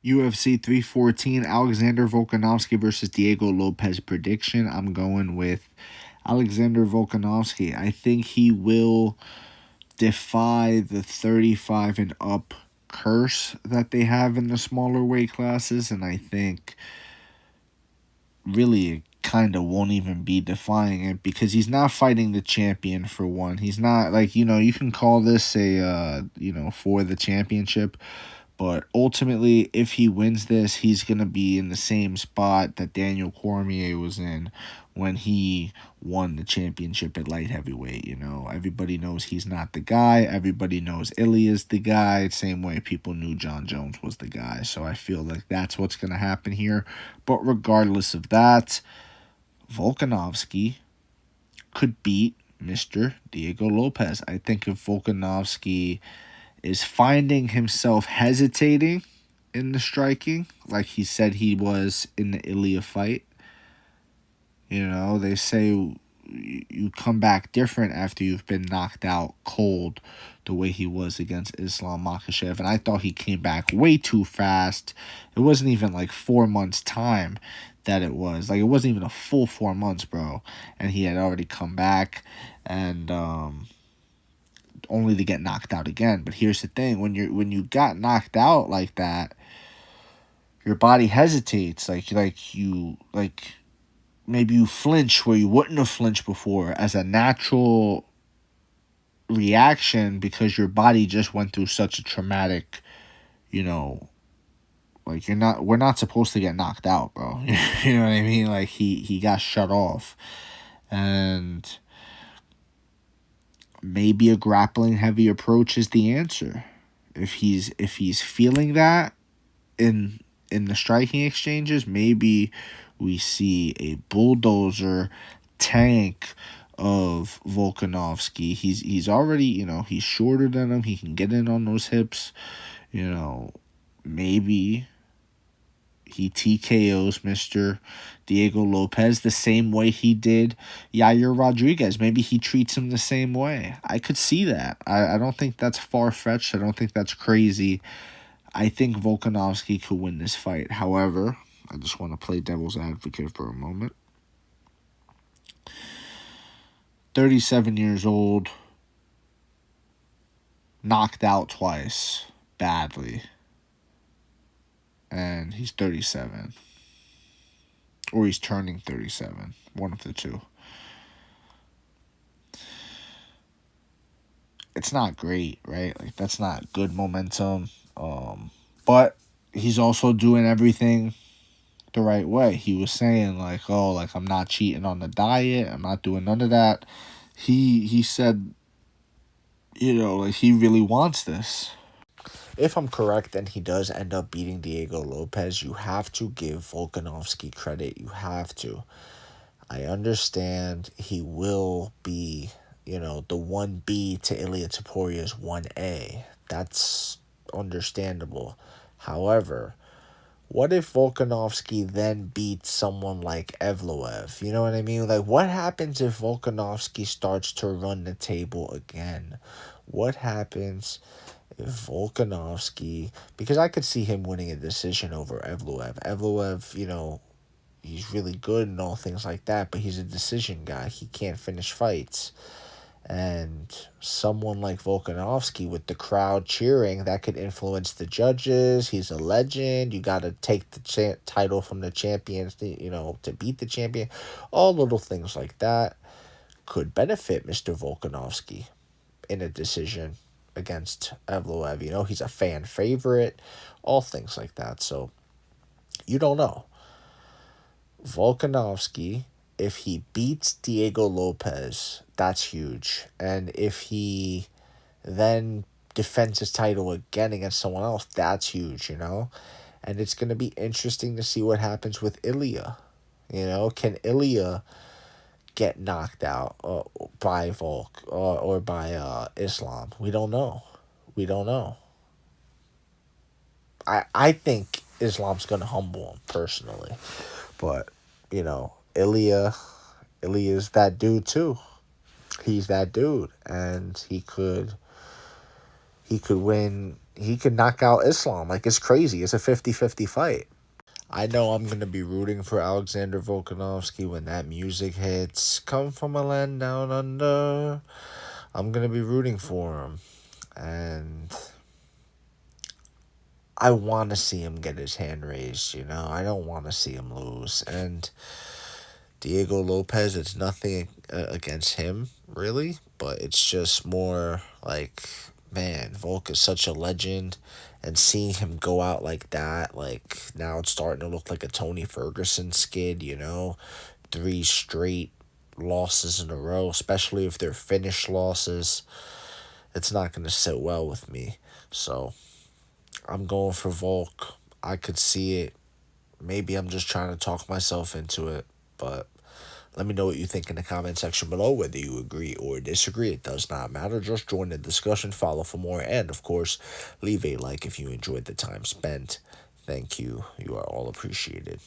UFC 314, Alexander Volkanovski versus Diego Lopes prediction. I'm going with Alexander Volkanovski. I think he will defy the 35 and up curse that they have in the smaller weight classes, and I think really kind of won't even be defying it because he's not fighting the champion for one. He's not like, you can call this a for the championship, but ultimately if he wins this, he's going to be in the same spot that Daniel Cormier was in when he won the championship at light heavyweight. Everybody knows he's not the guy. Everybody knows Ilya's the guy. Same way people knew John Jones was the guy. So I feel like that's what's going to happen here. But regardless of that, Volkanovski could beat Mr. Diego Lopes. I think if Volkanovski is finding himself hesitating in the striking, like he said he was in the Ilya fight, they say you come back different after you've been knocked out cold the way he was against Islam Makhachev. And I thought he came back way too fast. It wasn't even like 4 months' time that it was. Like, it wasn't even a full 4 months, bro. And he had already come back and only to get knocked out again. But here's the thing. When you got knocked out like that, your body hesitates. Maybe you flinch where you wouldn't have flinched before as a natural reaction because your body just went through such a traumatic, we're not supposed to get knocked out, bro. You know what I mean? Like he got shut off. And maybe a grappling heavy approach is the answer. If he's feeling that in the striking exchanges, maybe we see a bulldozer tank of Volkanovski. He's already, he's shorter than him. He can get in on those hips. Maybe he TKOs Mr. Diego Lopes the same way he did Yair Rodriguez. Maybe he treats him the same way. I could see that. I don't think that's far-fetched. I don't think that's crazy. I think Volkanovski could win this fight. However, I just want to play devil's advocate for a moment. 37 years old, knocked out twice, badly. And he's 37. Or he's turning 37. One of the two. It's not great, right? Like, that's not good momentum. But he's also doing everything the right way. He was saying, I'm not cheating on the diet. I'm not doing none of that. He said, he really wants this. If I'm correct, then he does end up beating Diego Lopes. You have to give Volkanovski credit. You have to. I understand he will be, the 1B to Ilia Toporia's 1A. That's understandable. However, what if Volkanovski then beats someone like Evloev? You know what I mean? Like, what happens if Volkanovski starts to run the table again? What happens if Volkanovski... Because I could see him winning a decision over Evloev. Evloev, he's really good and all things like that, but he's a decision guy. He can't finish fights. And someone like Volkanovski with the crowd cheering, that could influence the judges. He's a legend. You got to take the title from the champions, to beat the champion. All little things like that could benefit Mr. Volkanovski in a decision against Evloev. He's a fan favorite. All things like that. So, you don't know. Volkanovski, if he beats Diego Lopes, that's huge. And if he then defends his title again against someone else, that's huge, And it's going to be interesting to see what happens with Ilya. Can Ilya get knocked out by Volk or by Islam? We don't know. I think Islam's going to humble him, personally. But, Ilya's that dude too. He's that dude, and he could win he could knock out Islam. Like, it's crazy. It's a 50-50 fight. I know I'm going to be rooting for Alexander Volkanovski when that music hits. Come from a land down under. I'm going to be rooting for him. And I want to see him get his hand raised, you know? I don't want to see him lose. And Diego Lopes, it's nothing against him, really, but it's just more like, man, Volk is such a legend, and seeing him go out like that, like, now it's starting to look like a Tony Ferguson skid, you know? 3 straight losses in a row, especially if they're finished losses. It's not going to sit well with me. So, I'm going for Volk. I could see it. Maybe I'm just trying to talk myself into it, but let me know what you think in the comment section below, whether you agree or disagree. It does not matter. Just join the discussion, follow for more, and of course, leave a like if you enjoyed the time spent. Thank you. You are all appreciated.